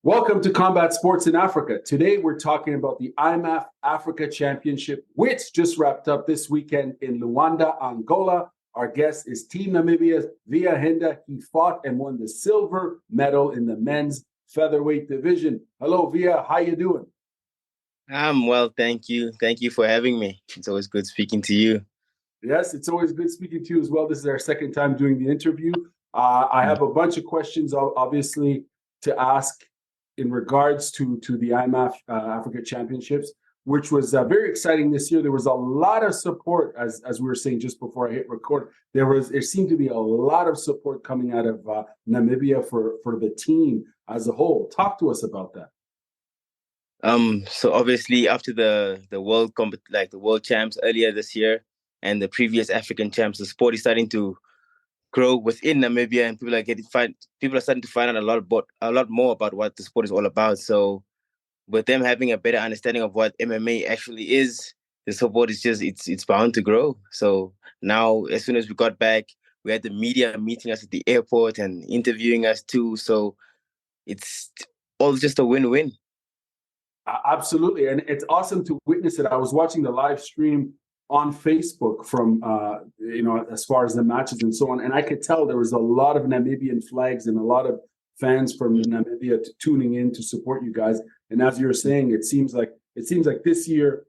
Welcome to Combat Sports in Africa. Today we're talking about the IMMAF Africa Championship, which just wrapped up this weekend in Luanda, Angola. Our guest is Team Namibia's Veja Hinda. He fought and won the silver medal in the men's featherweight division. Hello, Veja. How you doing? I'm well, thank you. Thank you for having me. It's always good speaking to you. Yes, it's always good speaking to you as well. This is our second time doing the interview. I have a bunch of questions, obviously, to ask in regards to the IMMAF Africa Championships, which was very exciting this year. There was a lot of support, as we were saying just before I hit record. There seemed to be a lot of support coming out of Namibia for the team as a whole. Talk to us about that. So obviously after the world champs earlier this year and the previous African champs, the sport is starting to grow within Namibia, and people are starting to find out a lot more about what the sport is all about. So with them having a better understanding of what MMA actually is, the support is it's bound to grow. So now, as soon as we got back, we had the media meeting us at the airport and interviewing us too. So it's all just a win-win. Absolutely, and it's awesome to witness it. I was watching the live stream on Facebook from as far as the matches and so on, and I could tell there was a lot of Namibian flags and a lot of fans from Namibia tuning in to support you guys. And as you're saying, it seems like this year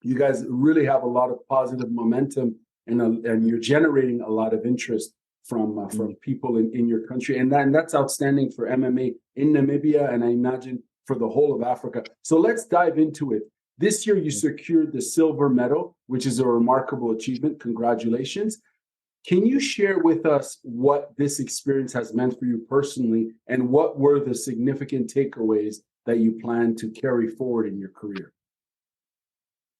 you guys really have a lot of positive momentum, and you're generating a lot of interest from people in your country, and that's outstanding for MMA in Namibia, and I imagine for the whole of Africa. So let's dive into it. This year you secured the silver medal, which is a remarkable achievement. Congratulations. Can you share with us what this experience has meant for you personally, and what were the significant takeaways that you plan to carry forward in your career?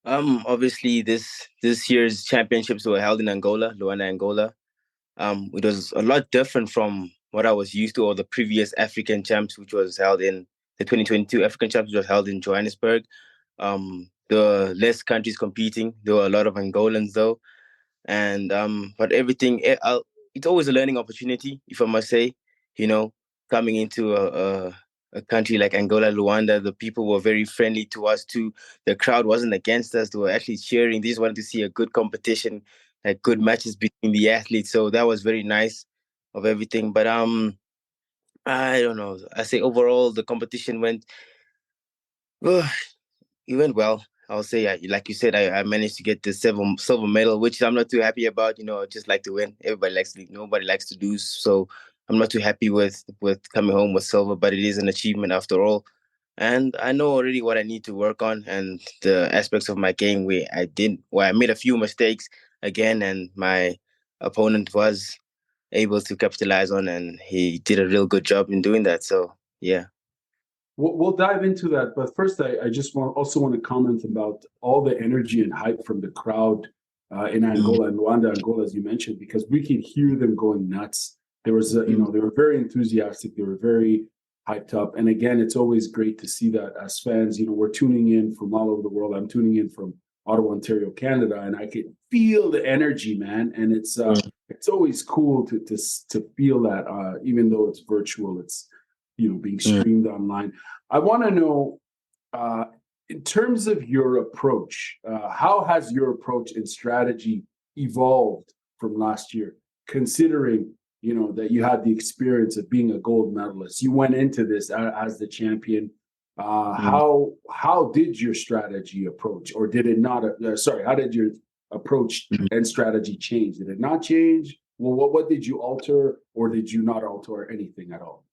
Obviously this year's championships were held in Angola, Luanda, Angola. It was a lot different from what I was used to, or the previous African champs, which was held in the 2022 African champs, which was held in Johannesburg. There were less countries competing. There were a lot of Angolans though. And but everything, it's always a learning opportunity, if I must say. Coming into a country like Angola, Luanda, the people were very friendly to us too. The crowd wasn't against us. They were actually cheering. They just wanted to see a good competition, like good matches between the athletes. So that was very nice of everything. But I don't know. I say overall the competition went it went well. I'll say, like you said, I managed to get the silver medal, which I'm not too happy about. I just like to win. Nobody likes to lose. So I'm not too happy with coming home with silver, but it is an achievement after all. And I know already what I need to work on, and the aspects of my game where I made a few mistakes again, and my opponent was able to capitalize on, and he did a real good job in doing that. So yeah. We'll dive into that, but first, I just want to comment about all the energy and hype from the crowd in Angola and Luanda, Angola, as you mentioned, because we could hear them going nuts. There was, they were very enthusiastic. They were very hyped up, and again, it's always great to see that as fans. We're tuning in from all over the world. I'm tuning in from Ottawa, Ontario, Canada, and I could feel the energy, man. And it's always cool to feel that, even though it's virtual. It's being streamed online. I want to know, in terms of your approach, how has your approach and strategy evolved from last year, considering, that you had the experience of being a gold medalist? You went into this as the champion. How did your strategy approach, or did it not? How did your approach and strategy change? Did it not change? Well, what did you alter, or did you not alter anything at all?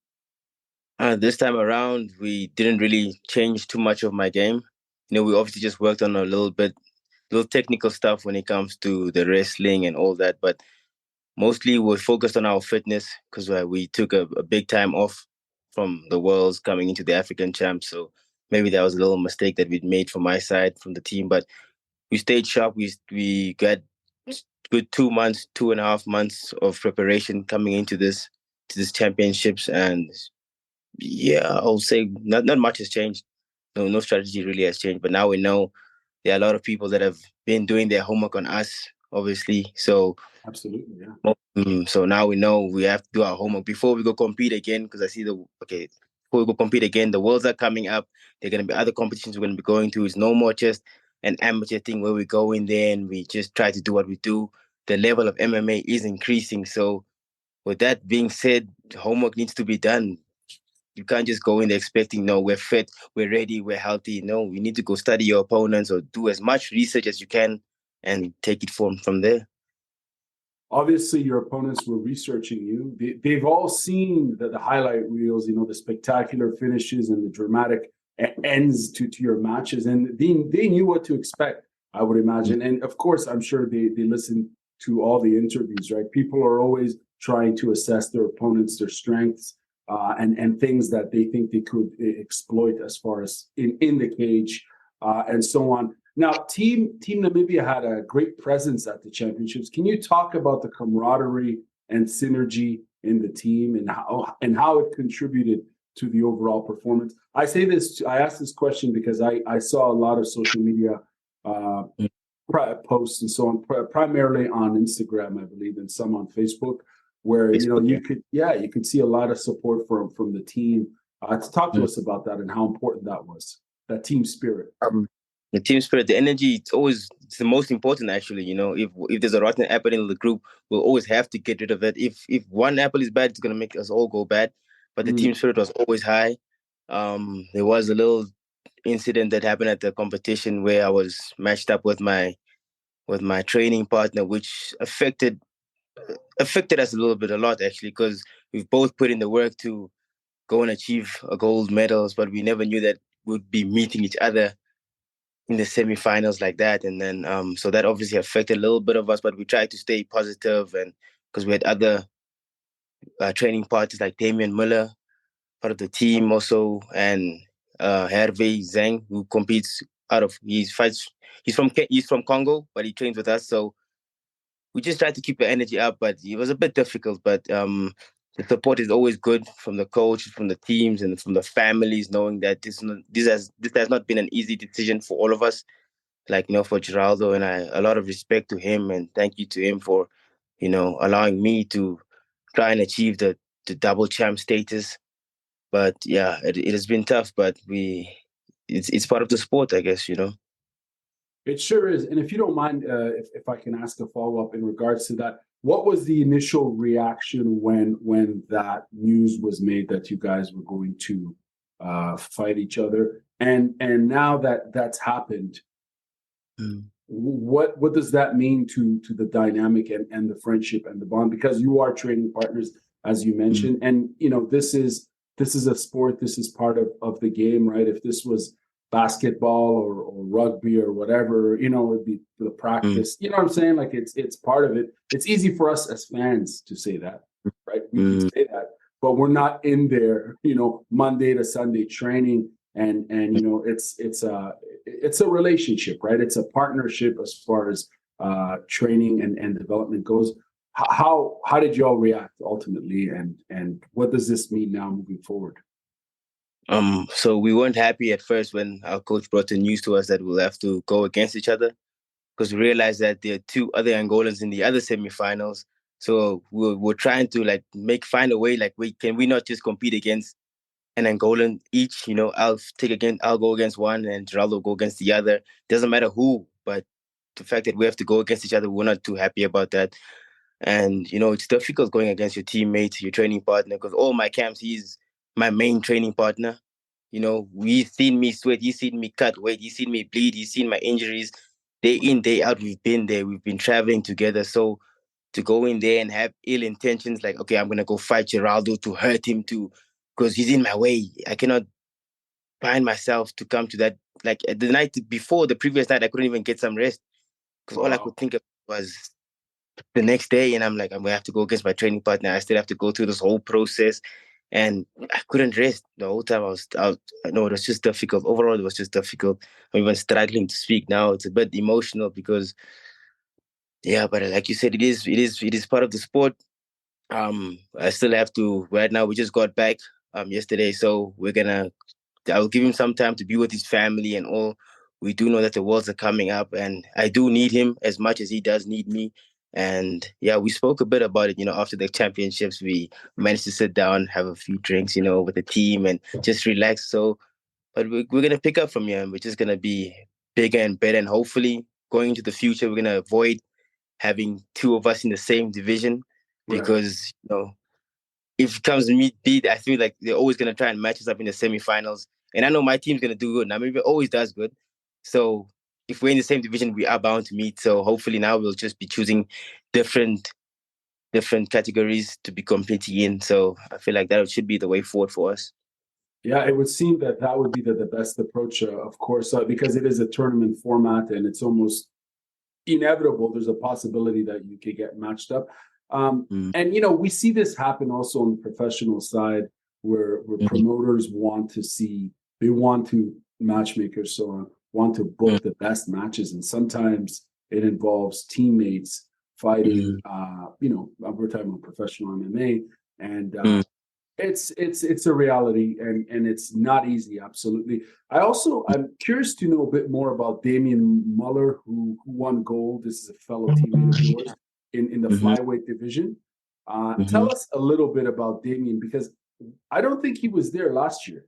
This time around, we didn't really change too much of my game. We obviously just worked on a little technical stuff when it comes to the wrestling and all that. But mostly we're focused on our fitness, because we took a big time off from the Worlds coming into the African Champs. So maybe that was a little mistake that we'd made from my side, from the team. But we stayed sharp. We got good 2.5 months of preparation coming into this championships, and yeah, I'll say not much has changed. No strategy really has changed. But now we know there are a lot of people that have been doing their homework on us, obviously. So absolutely, yeah. So now we know we have to do our homework before we go compete again. Because I see before we go compete again. The Worlds are coming up. There are going to be other competitions we're going to be going to. It's no more just an amateur thing where we go in there and we just try to do what we do. The level of MMA is increasing. So with that being said, homework needs to be done. You can't just go in there expecting, no, we're fit, we're ready, we're healthy. No, you need to go study your opponents or do as much research as you can and take it from there. Obviously, your opponents were researching you. They've all seen the highlight reels, the spectacular finishes and the dramatic ends to your matches. And they knew what to expect, I would imagine. And of course, I'm sure they listened to all the interviews, right? People are always trying to assess their opponents, their strengths, and things that they think they could exploit as far as in the cage and so on. Now, Team Namibia had a great presence at the championships. Can you talk about the camaraderie and synergy in the team and how it contributed to the overall performance? I asked this question because I saw a lot of social media posts and so on, primarily on Instagram, I believe, and some on Facebook, where you could see a lot of support from the team. To talk to us about that and how important that was, that team spirit. The team spirit, the energy, it's the most important, actually. If there's a rotten apple in the group, we'll always have to get rid of it. If one apple is bad, it's going to make us all go bad. But the team spirit was always high. There was a little incident that happened at the competition where I was matched up with my training partner, which affected us a lot, actually, because we've both put in the work to go and achieve gold medals, but we never knew that we'd be meeting each other in the semifinals like that. And then so that obviously affected a little bit of us, but we tried to stay positive, and because we had other training partners like Damian Muller, part of the team also, and Hervé Zhang, who competes he's from Congo, but he trains with us. So we just tried to keep the energy up, but it was a bit difficult. But the support is always good from the coach, from the teams, and from the families, knowing that this has not been an easy decision for all of us. Like, for Geraldo, and a lot of respect to him, and thank you to him for, allowing me to try and achieve the double champ status. But yeah, it has been tough, but it's part of the sport, I guess, It sure is. And if you don't mind, if I can ask a follow-up in regards to that, what was the initial reaction when that news was made that you guys were going to fight each other? And now that that's happened, what does that mean to the dynamic and the friendship and the bond? Because you are training partners, as you mentioned, and this is a sport. This is part of the game, right? If this was basketball or rugby or whatever, it'd be the practice. You know what I'm saying? Like it's part of it. It's easy for us as fans to say that, right? We can say that, but we're not in there, Monday to Sunday training, and it's a relationship, right? It's a partnership as far as training and development goes. How did you all react ultimately, and what does this mean now moving forward? So we weren't happy at first when our coach brought the news to us that we'll have to go against each other, because we realized that there are two other Angolans in the other semifinals. So we're trying to find a way, can we not just compete against an Angolan each? I'll go against one and Geraldo will go against the other. Doesn't matter who, but the fact that we have to go against each other, we're not too happy about that. And, it's difficult going against your teammates, your training partner, because all my camps, he's my main training partner. He's seen me sweat, he's seen me cut weight, he's seen me bleed, he's seen my injuries. Day in, day out, we've been there, we've been traveling together. So to go in there and have ill intentions, like, okay, I'm going to go fight Geraldo to hurt him because he's in my way. I cannot find myself to come to that. Like the night before, the previous night, I couldn't even get some rest because all I could think of was the next day, and I'm like, I'm gonna have to go against my training partner. I still have to go through this whole process, and I couldn't rest the whole time. I know it was just difficult. Overall, it was just difficult. I'm even struggling to speak now. It's a bit emotional because, yeah, but like you said, it is part of the sport. I still have to. Right now, we just got back yesterday, so I'll give him some time to be with his family and all. We do know that the Worlds are coming up, and I do need him as much as he does need me. And yeah, we spoke a bit about it, after the championships. We managed to sit down, have a few drinks, with the team and just relax. So, but we're going to pick up from here, and we're just going to be bigger and better. And hopefully going into the future, we're going to avoid having two of us in the same division, Right. because, if it comes to meet beat, I feel like they're always going to try and match us up in the semifinals. And I know my team's going to do good. Namibia always does good. So if we're in the same division, we are bound to meet. So hopefully now we'll just be choosing different categories to be competing in. So I feel like that should be the way forward for us. Yeah, it would seem that would be the best approach, of course, because it is a tournament format and it's almost inevitable. There's a possibility that you could get matched up. And, we see this happen also on the professional side where promoters want to matchmakers, so on, want to book the best matches. And sometimes it involves teammates fighting, we're talking about professional MMA, and it's a reality, and it's not easy. Absolutely. I'm curious to know a bit more about Damian Muller, who won gold. This is a fellow teammate of yours in the flyweight division. Tell us a little bit about Damian, because I don't think he was there last year,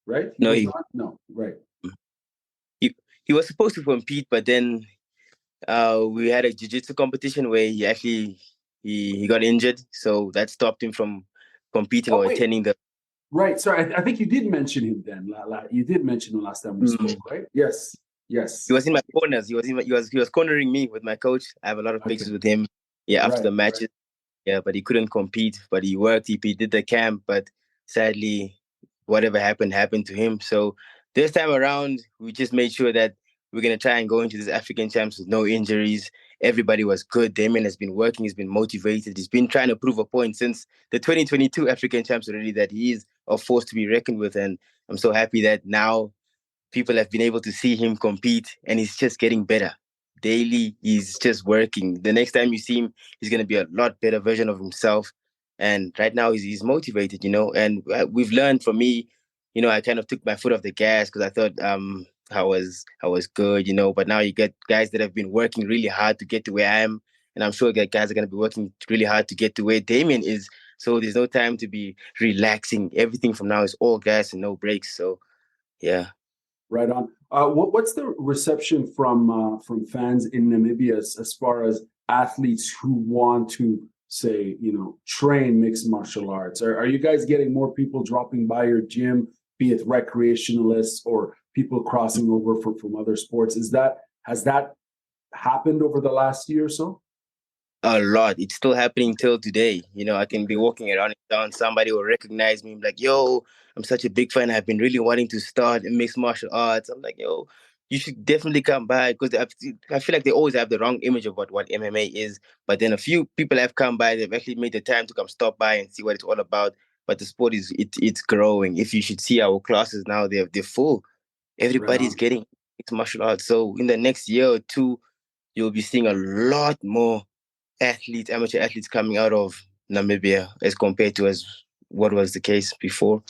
right? No, right. He was supposed to compete, but then we had a jiu-jitsu competition where he actually he got injured, so that stopped him from competing or attending the. Right. Sorry, I think you did mention him then. You did mention him last time we spoke, right? Yes. He was in my corners. He was cornering me with my coach. I have a lot of pictures with him. Yeah, after the matches. Right. Yeah, but he couldn't compete. But he worked. He did the camp. But sadly, whatever happened to him. So this time around, we just made sure that we're gonna try and go into this African Champs with no injuries. Everybody was good. Damien has been working. He's been motivated. He's been trying to prove a point since the 2022 African Champs already, that he is a force to be reckoned with. And I'm so happy that now people have been able to see him compete, and he's just getting better. Daily, he's just working. The next time you see him, he's going to be a lot better version of himself. And right now, he's motivated, and we've learned from me, I kind of took my foot off the gas because I thought I was good, but now you get guys that have been working really hard to get to where I am. And I'm sure that guys are going to be working really hard to get to where Damien is. So there's no time to be relaxing. Everything from now is all gas and no breaks. So, yeah. Right on. What's the reception from fans in Namibia as far as athletes who want to say, train mixed martial arts? Are you guys getting more people dropping by your gym, be it recreationalists or people crossing over from other sports? Has that happened over the last year or so? A lot. It's still happening till today. I can be walking around in town, somebody will recognize me, like, yo, I'm such a big fan. I've been really wanting to start in mixed martial arts. I'm like, yo, you should definitely come by, because I feel like they always have the wrong image of what MMA is. But then a few people have come by. They've actually made the time to come stop by and see what it's all about. But the sport it's growing. If you should see our classes now, they're full. Everybody's getting mixed martial arts. So in the next year or two, you'll be seeing a lot more amateur athletes coming out of Namibia as compared to as what was the case before.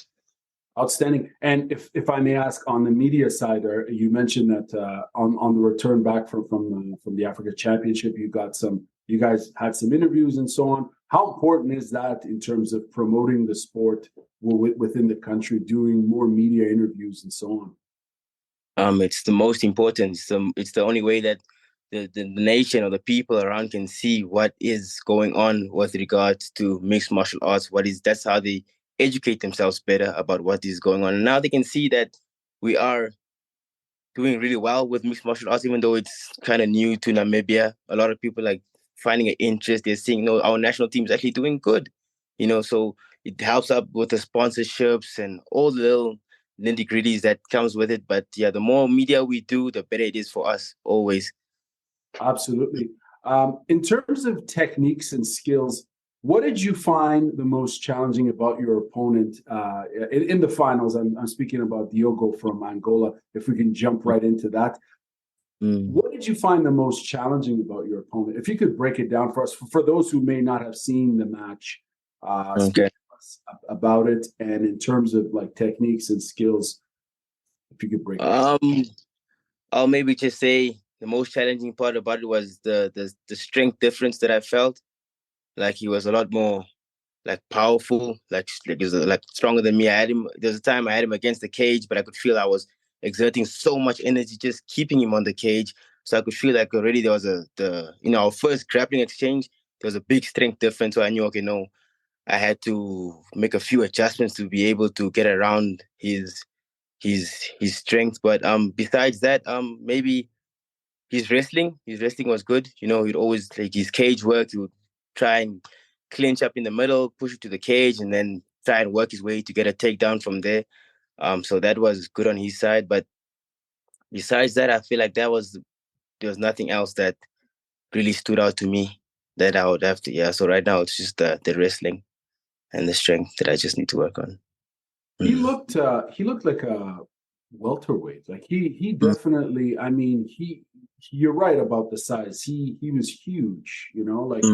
Outstanding. And if I may ask, on the media side, you mentioned that on the return back from the Africa Championship, you guys had some interviews and so on. How important is that in terms of promoting the sport within the country, doing more media interviews and so on? It's the most important. It's the only way that the nation or the people around can see what is going on with regards to mixed martial arts. That's how they educate themselves better about what is going on. And now they can see that we are doing really well with mixed martial arts, even though it's kind of new to Namibia. A lot of people like finding an interest. They're seeing, our national team is actually doing good, so it helps up with the sponsorships and all the little nitty-gritties that comes with it. But yeah, the more media we do, the better it is for us always. Absolutely. In terms of techniques and skills, what did you find the most challenging about your opponent in the finals? I'm speaking about Diogo from Angola. If we can jump right into that. What did you find the most challenging about your opponent? If you could break it down for us, for those who may not have seen the match, speak to us about it. And in terms of like techniques and skills, if you could break it down. I'll maybe just say the most challenging part about it was the strength difference that I felt. Like he was a lot more like powerful, he was like stronger than me. I had him. There's a time I had him against the cage, but I could feel I was exerting so much energy just keeping him on the cage. So I could feel like already there was our first grappling exchange. There was a big strength difference. So I knew, okay, no, I had to make a few adjustments to be able to get around his strength. But besides that, maybe his wrestling was good. He'd always like his cage work. He would try and clinch up in the middle, push it to the cage, and then try and work his way to get a takedown from there. So that was good on his side. But besides that, I feel like there was nothing else that really stood out to me that I would have to. Yeah. So right now it's just the wrestling and the strength that I just need to work on. He looked like a welterweight. Like he definitely. I mean, you're right about the size. He was huge. Like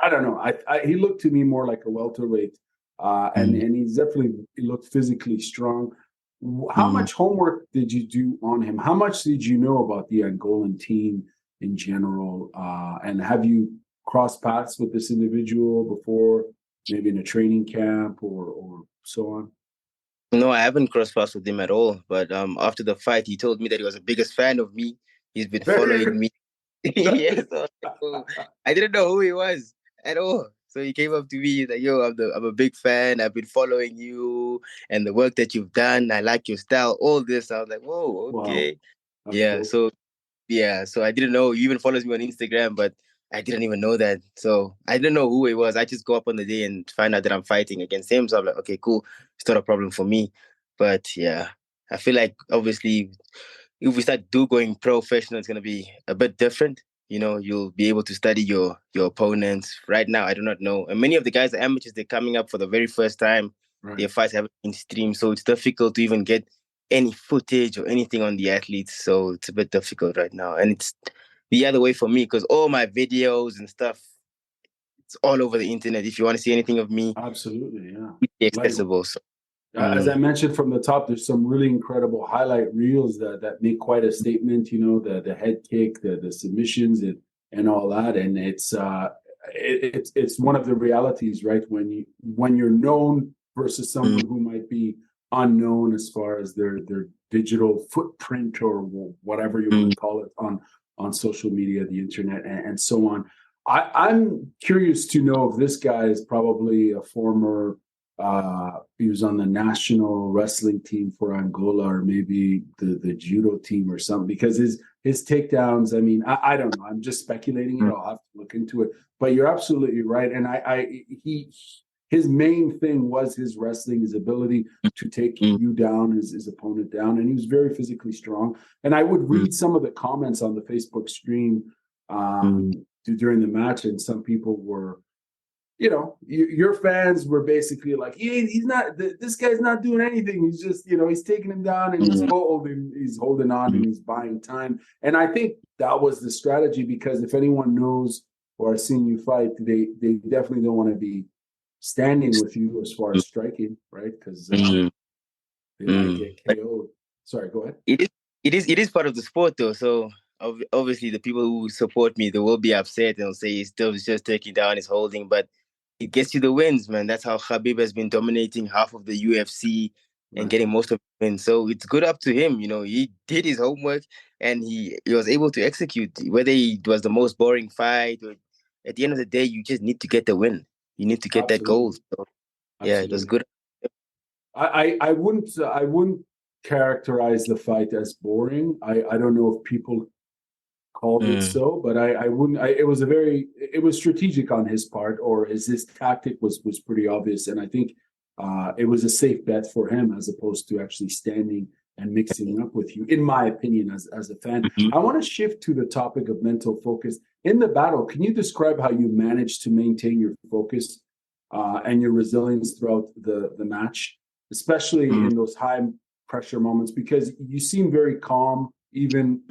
I don't know. He looked to me more like a welterweight, and he looked physically strong. How much homework did you do on him? How much did you know about the Angolan team in general? And have you crossed paths with this individual before, maybe in a training camp or so on? No, I haven't crossed paths with him at all. But after the fight, he told me that he was the biggest fan of me. He's been following me. Yes, so I didn't know who he was at all. So he came up to me, he's like, "Yo, I'm a big fan. I've been following you and the work that you've done. I like your style. All this." I was like, "Whoa, okay." Wow. Yeah. Cool. So I didn't know he even follows me on Instagram, but I didn't even know that. So I didn't know who he was. I just go up on the day and find out that I'm fighting against him. So I'm like, okay, cool. It's not a problem for me. But yeah, I feel like obviously if we start going professional, it's gonna be a bit different. You'll be able to study your opponents. Right now, I do not know. And many of the guys are amateurs, they're coming up for the very first time. Right. Their fights haven't been streamed. So it's difficult to even get any footage or anything on the athletes. So it's a bit difficult right now. And it's the other way for me because all my videos and stuff, it's all over the internet. If you want to see anything of me, Absolutely, yeah. it's accessible. So, as I mentioned from the top, there's some really incredible highlight reels that make quite a statement. The head kick, the submissions, and all that. And it's one of the realities, right? When you're known versus someone who might be unknown as far as their digital footprint or whatever you want to call it on social media, the internet, and so on. I'm curious to know if this guy is probably a former. He was on the national wrestling team for Angola, or maybe the judo team or something. Because his takedowns, I mean, I don't know. I'm just speculating. I'll have to look into it. But you're absolutely right. And his main thing was his wrestling, his ability to take you down, his opponent down, and he was very physically strong. And I would read some of the comments on the Facebook stream during the match, and some people were, your fans were basically like, he's not, this guy's not doing anything. He's just, he's taking him down and he's holding on and he's buying time. And I think that was the strategy, because if anyone knows or has seen you fight, they definitely don't want to be standing with you as far as striking, right? Because they might get KO'd. Sorry, go ahead. It is part of the sport, though. So obviously, the people who support me, they will be upset. They'll say he's still just taking down, he's holding, but it gets you the wins, man. That's how Khabib has been dominating half of the UFC and getting most of the wins. So it's good up to him. He did his homework and he was able to execute. Whether it was the most boring fight, or at the end of the day, you just need to get the win. You need to get that goal. So, yeah, it was good. I wouldn't characterize the fight as boring. I don't know if people called it so, but I wouldn't. It was strategic on his part, or his tactic was pretty obvious, and I think it was a safe bet for him as opposed to actually standing and mixing up with you, in my opinion, as a fan. I want to shift to the topic of mental focus in the battle. Can you describe how you managed to maintain your focus and your resilience throughout the match, especially in those high pressure moments? Because you seem very calm, even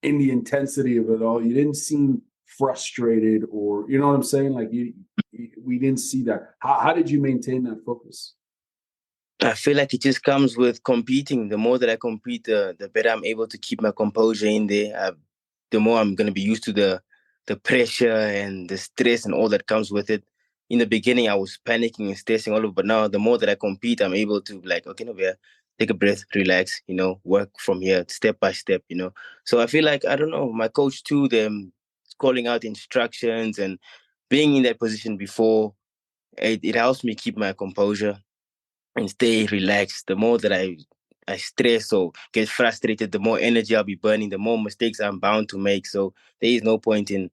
in the intensity of it all. You didn't seem frustrated, or you know what I'm saying? Like we didn't see that. How did you maintain that focus? I feel like it just comes with competing. The more that I compete, the better I'm able to keep my composure in there. the more I'm gonna be used to the pressure and the stress and all that comes with it. In the beginning, I was panicking and stressing all over, but now the more that I compete, I'm able to like, okay, no, yeah, take a breath, relax, work from here step by step, So I feel like, I don't know, my coach too, them calling out instructions and being in that position before, it helps me keep my composure and stay relaxed. The more that I stress or get frustrated, the more energy I'll be burning, the more mistakes I'm bound to make. So there is no point in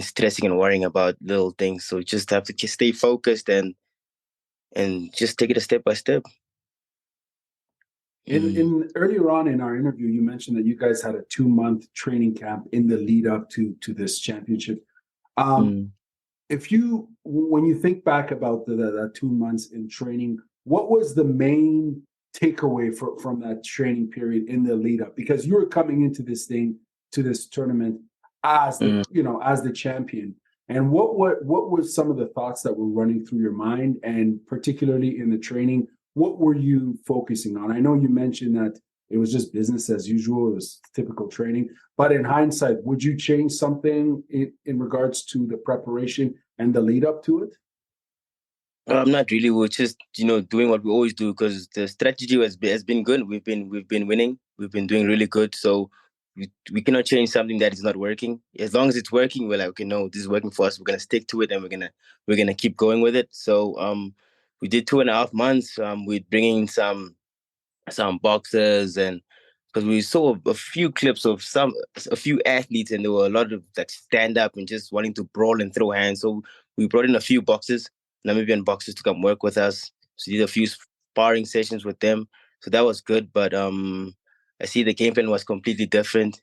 stressing and worrying about little things. So just have to just stay focused and just take it a step by step. In earlier on in our interview, you mentioned that you guys had a 2-month training camp in the lead up to this championship. When you think back about that 2 months in training, what was the main takeaway from that training period in the lead up? Because you were coming into this tournament as the champion. And what were some of the thoughts that were running through your mind, and particularly in the training, what were you focusing on? I know you mentioned that it was just business as usual. It was typical training. But in hindsight, would you change something in regards to the preparation and the lead up to it? Not really. We're just, doing what we always do, because the strategy has been good. We've been winning. We've been doing really good. So we cannot change something that is not working. As long as it's working, we're like, okay, no, this is working for us. We're gonna stick to it, and we're gonna keep going with it. So we did 2.5 months. We're bringing some boxers, and because we saw a few clips of a few athletes, and there were a lot of like stand up and just wanting to brawl and throw hands. So we brought in a few Namibian boxers, to come work with us. So we did a few sparring sessions with them. So that was good. But I see the game plan was completely different.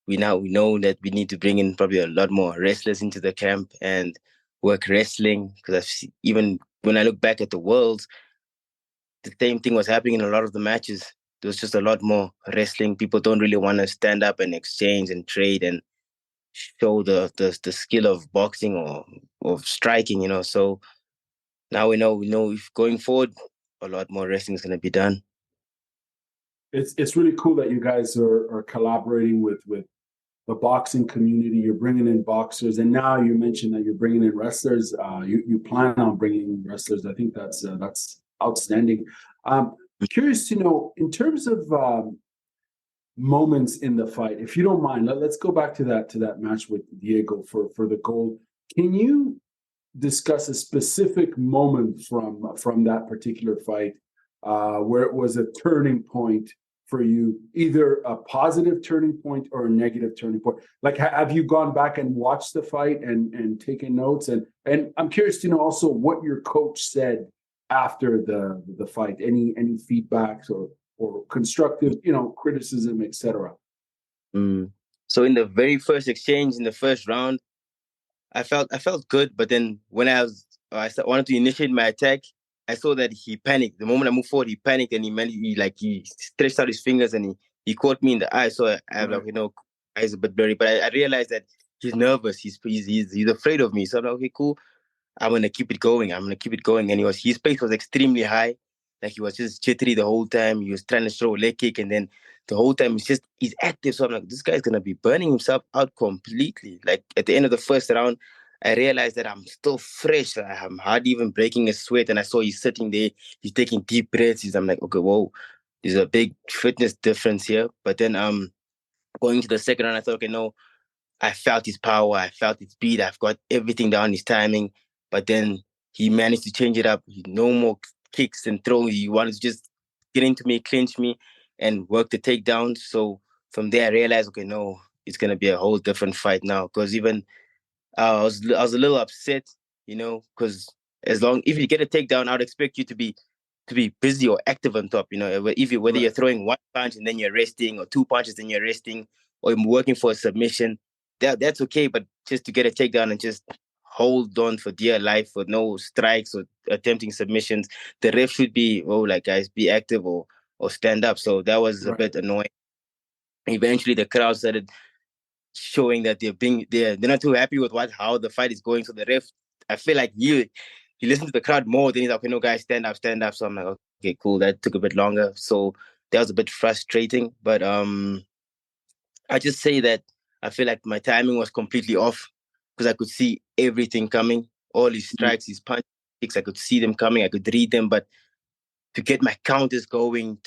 We know that we need to bring in probably a lot more wrestlers into the camp and work wrestling, because even when I look back at the Worlds, the same thing was happening in a lot of the matches. There was just a lot more wrestling. People don't really want to stand up and exchange and trade and show the skill of boxing or of striking, So now we know if going forward, a lot more wrestling is going to be done. It's really cool that you guys are collaborating with the boxing community. You're bringing in boxers, and now you mentioned that you're bringing in wrestlers. You plan on bringing in wrestlers. I think that's outstanding. Curious to know, in terms of moments in the fight, if you don't mind, let's go back to that match with Diego for the gold. Can you discuss a specific moment from that particular fight where it was a turning point for you, either a positive turning point or a negative turning point? Like, have you gone back and watched the fight and taken notes? And I'm curious to know also what your coach said after the fight. Any feedbacks or constructive, criticism, etc. So in the very first exchange, in the first round, I felt good, but then when I wanted to initiate my attack, I saw that he panicked. The moment I moved forward, he panicked, and he stretched out his fingers, and he caught me in the eye. So I was like, eyes a bit blurry, but I realized that he's nervous. He's afraid of me. So I'm like, okay, cool. I'm gonna keep it going. And his pace was extremely high. Like, he was just jittery the whole time. He was trying to throw a leg kick, and then the whole time he's active. So I'm like, this guy's gonna be burning himself out completely. Like, at the end of the first round, I realized that I'm still fresh. I'm hardly even breaking a sweat. And I saw he's sitting there, he's taking deep breaths. I'm like, okay, whoa, there's a big fitness difference here. But then going to the second round, I thought, okay, no, I felt his power, I felt his speed, I've got everything down, his timing. But then he managed to change it up. No more kicks and throws. He wanted to just get into me, clinch me, and work the takedown. So from there, I realized, okay, no, it's gonna be a whole different fight now. Because even I was a little upset, because if you get a takedown, I'd expect you to be busy or active on top. Whether you're throwing one punch and then you're resting, or two punches and you're resting, or you're working for a submission, that's okay. But just to get a takedown and just hold on for dear life with no strikes or attempting submissions, the ref should be, guys, be active or stand up. So that was a bit annoying. Eventually, the crowd started showing that they're not too happy with how the fight is going. So the ref, I feel like he listened to the crowd more. Then he's like, okay, no, guys, stand up. So I'm like, okay, cool. That took a bit longer. So that was a bit frustrating. But I just say that I feel like my timing was completely off because I could see everything coming, all his strikes, his punches, kicks, I could see them coming, I could read them, but to get my counters going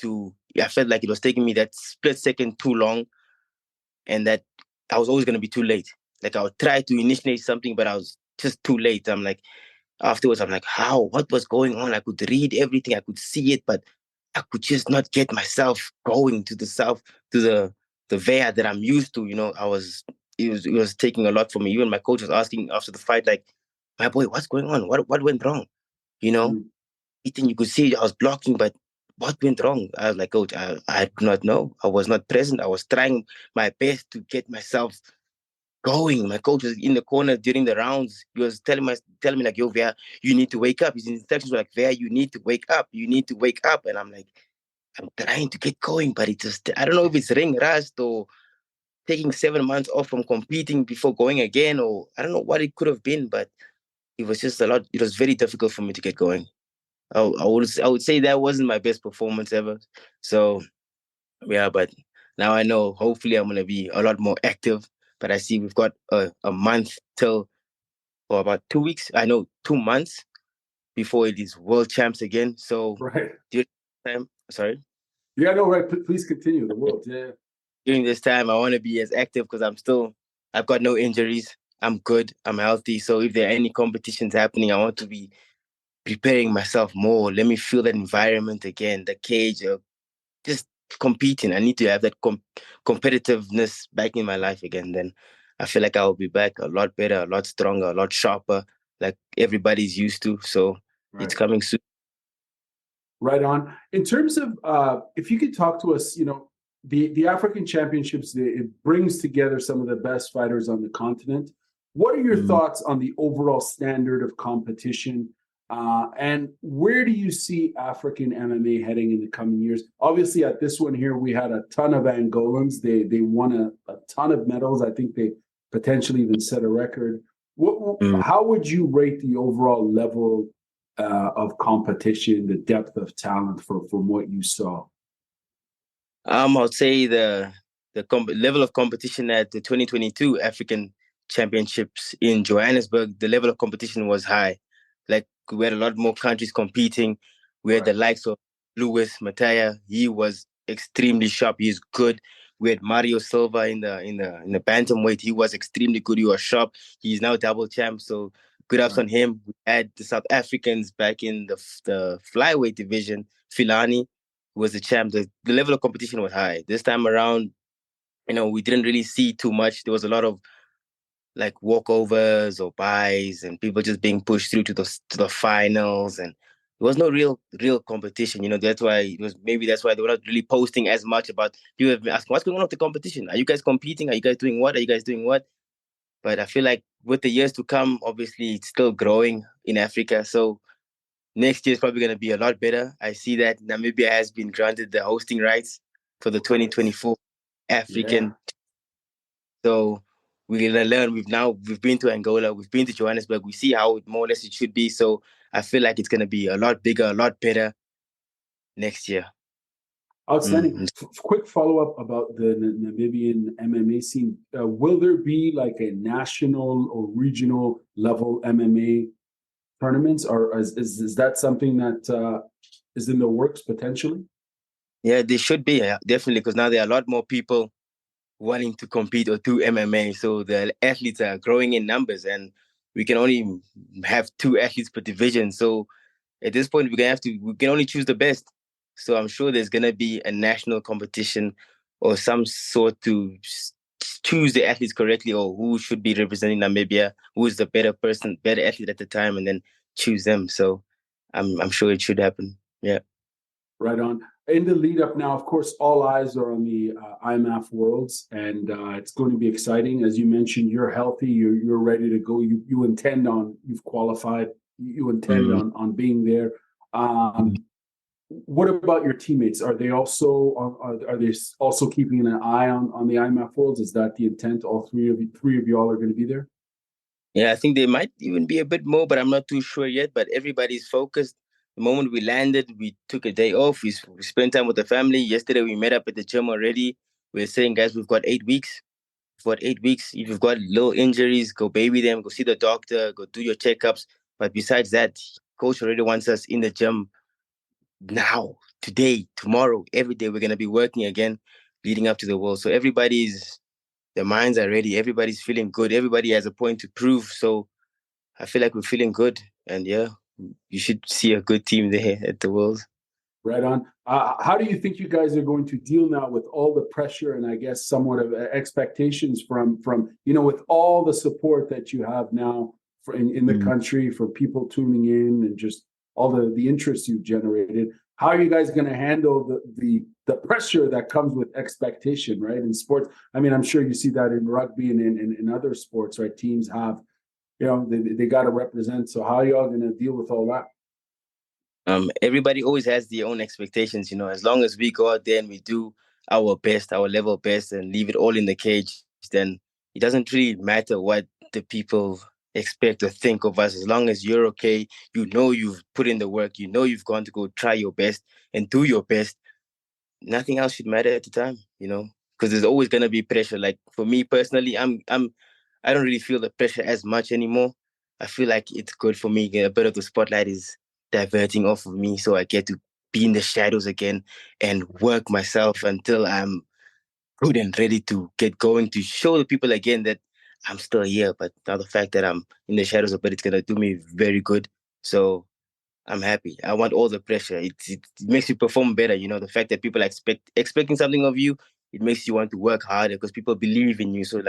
I felt like it was taking me that split second too long and that I was always going to be too late. Like I would try to initiate something, but I was just too late. I'm like, afterwards, I'm like, what was going on? I could read everything, I could see it, but I could just not get myself going to the south, to the Veja that I'm used to. It was taking a lot for me. Even my coach was asking after the fight, like, my boy, what's going on? What went wrong? You know, Eating, you could see I was blocking, but what went wrong? I was like, coach, I do not know. I was not present. I was trying my best to get myself going. My coach was in the corner during the rounds. He was telling me like, yo, Veja, you need to wake up. His instructions were like, Veja, you need to wake up. You need to wake up. And I'm like, I'm trying to get going, but it just, I don't know if it's ring rust or taking 7 months off from competing before going again, or I don't know what it could have been, but it was just a lot. It was very difficult for me to get going. I would say that wasn't my best performance ever. So yeah, but now I know hopefully I'm gonna be a lot more active. But I see we've got a month till, or about 2 weeks. I know 2 months before it is world champs again. So Right. during this time, sorry. Yeah, no, right. Please continue. The world. Yeah. During this time, I want to be as active because I've got no injuries. I'm good. I'm healthy. So if there are any competitions happening, I want to be preparing myself more. Let me feel that environment again, the cage, just competing. I need to have that competitiveness back in my life again. Then I feel like I will be back a lot better, a lot stronger, a lot sharper, like everybody's used to. So it's coming soon. Right on. In terms of, if you could talk to us, the African Championships, it brings together some of the best fighters on the continent. What are your thoughts on the overall standard of competition? And where do you see African MMA heading in the coming years? Obviously, at this one here, we had a ton of Angolans. They won a ton of medals. I think they potentially even set a record. How would you rate the overall level of competition, the depth of talent from what you saw? I'll say the level of competition at the 2022 African Championships in Johannesburg, the level of competition was high. Like we had a lot more countries competing. We had the likes of Lewis Mataya. He was extremely sharp. He's good. We had Mario Silva in the bantamweight. He was extremely good. He was sharp. He's now double champ. So good ups on him. We had the South Africans back in the flyweight division. Filani was the champ. The level of competition was high. This time around, we didn't really see too much. There was a lot of like walkovers or buys and people just being pushed through to the finals, and there was no real competition. That's why that's why they were not really posting as much about. People have been asking, what's going on with the competition? Are you guys competing? Are you guys doing what? Are you guys doing what? But I feel like with the years to come, obviously it's still growing in Africa. So next year is probably going to be a lot better. I see that Namibia has been granted the hosting rights for the 2024 African. Yeah. So we're going to learn. We've been to Angola, we've been to Johannesburg. We see how more or less it should be. So I feel like it's going to be a lot bigger, a lot better next year. Outstanding. Quick follow-up about the Namibian MMA scene. Will there be like a national or regional level MMA tournaments, or is that something that is in the works potentially? Yeah, they should be, definitely, because now there are a lot more people wanting to compete or do MMA. So the athletes are growing in numbers, and we can only have 2 athletes per division. So at this point, we can only choose the best. So I'm sure there's gonna be a national competition or some sort to choose the athletes correctly, or who should be representing Namibia, who is the better athlete at the time, and then choose them. So I'm sure it should happen. Yeah. Right on. In the lead up now, of course, all eyes are on the IMMAF Worlds, and it's going to be exciting. As you mentioned, you're healthy, you're ready to go. You've qualified. You intend on being there. What about your teammates? Are they also keeping an eye on the IMMAF Worlds? Is that the intent? All three of y'all are going to be there? Yeah, I think there might even be a bit more, but I'm not too sure yet. But everybody's focused. The moment we landed, we took a day off. We spent time with the family. Yesterday, we met up at the gym already. We're saying, guys, we've got 8 weeks for 8 weeks. If you've got little injuries, go baby them, go see the doctor, go do your checkups. But besides that, coach already wants us in the gym now, today, tomorrow, every day. We're going to be working again leading up to the World. So their minds are ready. Everybody's feeling good. Everybody has a point to prove. So I feel like we're feeling good. And yeah, you should see a good team there at the World. Right on. How do you think you guys are going to deal now with all the pressure and I guess somewhat of expectations from with all the support that you have now in the country, for people tuning in and just all the interest you've generated? How are you guys going to handle the pressure that comes with expectation, right? In sports, I mean, I'm sure you see that in rugby and in other sports, right? Teams have, they got to represent. So how are y'all going to deal with all that? Everybody always has their own expectations, as long as we go out there and we do our best, our level best, and leave it all in the cage, then it doesn't really matter what the people expect or think of us. As long as you're okay, you've put in the work, you've gone to go try your best and do your best, nothing else should matter at the time, because there's always going to be pressure. Like for me personally, I don't really feel the pressure as much anymore. I feel like it's good for me. A bit of the spotlight is diverting off of me, so I get to be in the shadows again and work myself until I'm good and ready to get going, to show the people again that I'm still here. But now the fact that I'm in the shadows a bit, it's going to do me very good. So I'm happy. I want all the pressure. It makes you perform better. The fact that people expecting something of you, it makes you want to work harder because people believe in you. So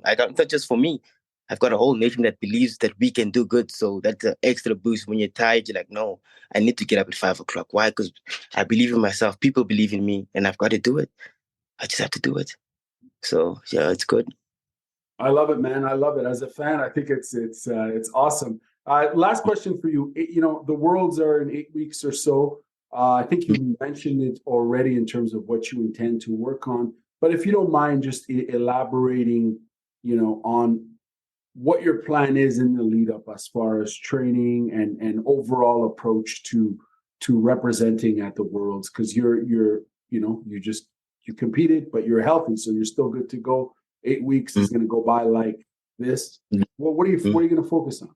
I got, not just for me, I've got a whole nation that believes that we can do good. So that's an extra boost. When you're tired, you're like, no, I need to get up at 5:00. Why? Because I believe in myself. People believe in me, and I've got to do it. I just have to do it. So yeah, it's good. I love it, man. I love it. As a fan, I think it's awesome. Last question for you. The Worlds are in 8 weeks or so. I think you mentioned it already in terms of what you intend to work on. But if you don't mind just elaborating, on what your plan is in the lead up as far as training and overall approach to representing at the Worlds, because you competed, but you're healthy, so you're still good to go. 8 weeks is going to go by like this. Well, what are you going to focus on?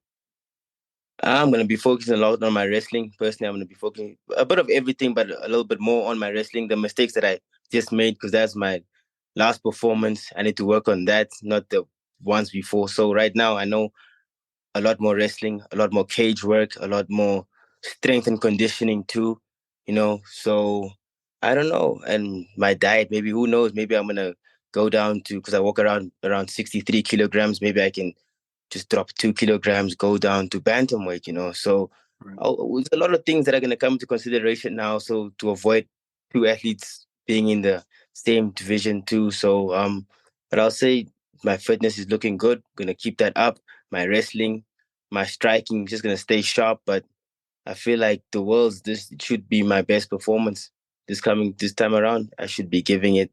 I'm going to be focusing a lot on my wrestling. Personally, I'm going to be focusing a bit of everything, but a little bit more on my wrestling. The mistakes that I just made, because that's my last performance, I need to work on that, not the ones before. So right now, I know a lot more wrestling, a lot more cage work, a lot more strength and conditioning too, So I don't know. And my diet, maybe, who knows? Maybe I'm going to go down to, because I walk around 63 kilograms, maybe I can just drop 2 kilograms, go down to bantamweight, So there's a lot of things that are going to come into consideration now. So to avoid two athletes being in the same division too. So, but I'll say my fitness is looking good. Going to keep that up. My wrestling, my striking, just going to stay sharp. But I feel like the Worlds, this should be my best performance this time around. I should be giving it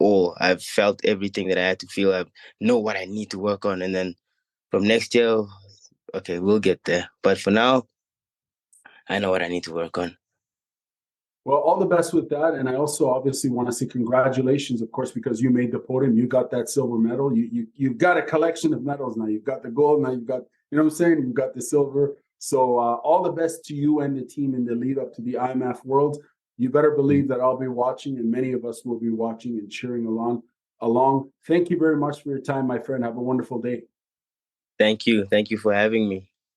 all. I've felt everything that I had to feel. I know what I need to work on. And then from next year, okay, we'll get there. But for now, I know what I need to work on. Well, all the best with that. And I also obviously want to say congratulations, of course, because you made the podium. You got that silver medal. You've got a collection of medals now. You've got the gold. Now you've got, you know what I'm saying? You've got the silver. So all the best to you and the team in the lead up to the IMMAF Worlds. You better believe that I'll be watching, and many of us will be watching and cheering along. Thank you very much for your time, my friend. Have a wonderful day. Thank you. Thank you for having me.